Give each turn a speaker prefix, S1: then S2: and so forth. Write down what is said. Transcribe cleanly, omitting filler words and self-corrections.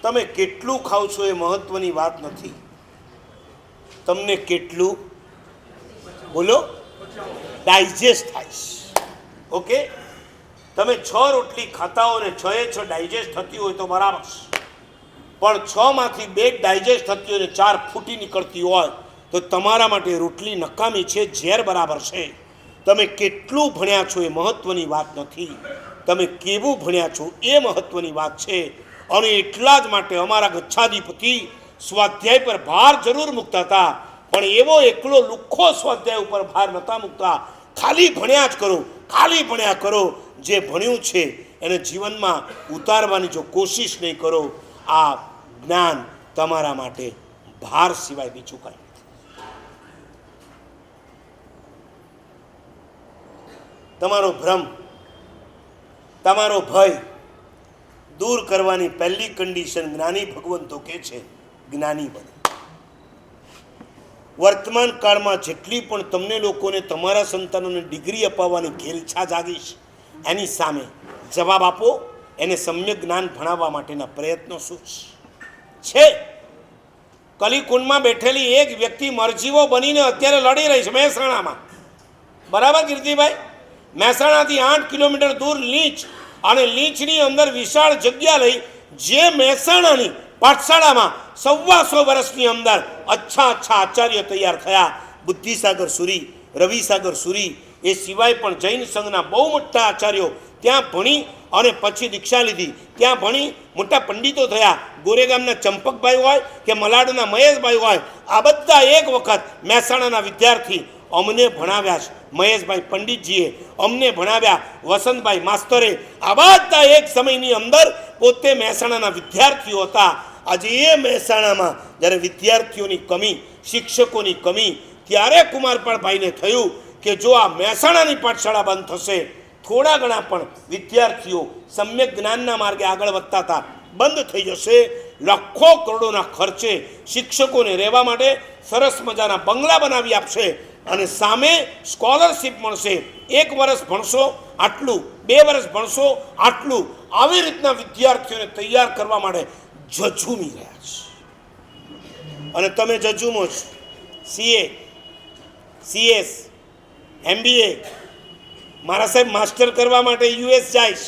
S1: તમે કેટલું ખાવ છો એ મહત્વની વાત નથી, તમને કેટલું બોલો ડાયજેસ્ટ થાય છે. ઓકે, તમે 6 રોટલી ખાતા હો ને 6 ડાયજેસ્ટ થતી હોય તો બરાબર છે, પણ 6 માંથી 2 ડાયજેસ્ટ થતી હોય ને 4 ફૂટી નીકળતી હોય તો તમારા માટે રોટલી નકામી છે, ઝેર બરાબર છે. તમે કેટલું ભણ્યા છો એ મહત્વની વાત નથી, તમે કેવું ભણ્યા છો એ મહત્વની વાત છે. અને એટલા જ માટે અમારા ગચ્છાધિપતિ સ્વાધ્યાય પર ભાર જરૂર મૂકતા હતા, પણ એવો એકલો લુખ્ખો સ્વાધ્યાય ઉપર ભાર નહોતા મૂકતા. ખાલી ભણ્યા જ કરો, ખાલી ભણ્યા કરો. જે ભણ્યું છે એને જીવનમાં ઉતારવાની જો કોશિશ નહીં કરો, આ જ્ઞાન તમારા માટે ભાર સિવાય બીજું કાંઈ નથી. તમારો ભ્રમ, તમારો ભય દૂર કરવાની પહેલી કન્ડિશન જ્ઞાની ભગવંતો કહે છે જ્ઞાની બનો. વર્તમાન કાળમાં જેટલી પણ તમને લોકોને તમારા સંતાનોને ડિગ્રી અપાવવાની ઘેલછા જાગીશ, એની સામે જવાબ આપો. એને સમ્યક જ્ઞાન ભણાવવા માટેના પ્રયત્નો શું છે? કલીકુંડમાં બેઠેલી એક વ્યક્તિ મરજીવો બનીને અત્યારે લડી રહી છે મહેસાણામાં, બરાબર કીર્તિભાઈ? મહેસાણાથી 8 કિલોમીટર દૂર લીંચ, અને લીંચની અંદર વિશાળ જગ્યા લઈ જે મહેસાણાની પાઠશાળામાં 125 વર્ષની અંદર અચ્છા આચાર્ય તૈયાર થયા, બુદ્ધિસાગર સુરી, રવિસાગર સુરી, એ સિવાય પણ જૈન સંઘના બહુ મોટા આચાર્યો ત્યાં ભણી અને પછી દીક્ષા લીધી, ત્યાં ભણી મોટા પંડિતો થયા. ગોરેગામના ચંપકભાઈ હોય કે મલાડના મહેશભાઈ હોય, આ બધા એક વખત મહેસાણાના વિદ્યાર્થી અમને ભણાવ્યા છે. મહેશભાઈ પંડિતજીએ અમને ભણાવ્યા, વસંતભાઈ માસ્તરે, આ બધા એક સમયની અંદર પોતે મહેસાણાના વિદ્યાર્થીઓ હતા. આજે એ મહેસાણામાં જ્યારે વિદ્યાર્થીઓની કમી, શિક્ષકોની કમી, ત્યારે કુમારપાળભાઈને થયું કે જો આ મહેસાણાની પાઠશાળા બંધ થશે, થોડા ઘણા પણ વિદ્યાર્થીઓ સમ્યક જ્ઞાનના માર્ગે આગળ વધતા હતા, બંધ થઈ જશે. લાખો કરોડોના ખર્ચે શિક્ષકોને રહેવા માટે સરસ મજાના બંગલા બનાવી આપશે અને સામે સ્કોલરશીપ મળશે. 1 વર્ષ ભણશો આટલું, 2 વર્ષ ભણશો આટલું, આવી રીતના વિદ્યાર્થીઓને તૈયાર કરવા માટે ઝઝૂમી રહ્યા છે. અને તમે ઝઝૂમો છો. CA, CS, MBA, મારા સાહેબ માસ્ટર કરવા માટે US જઈશ,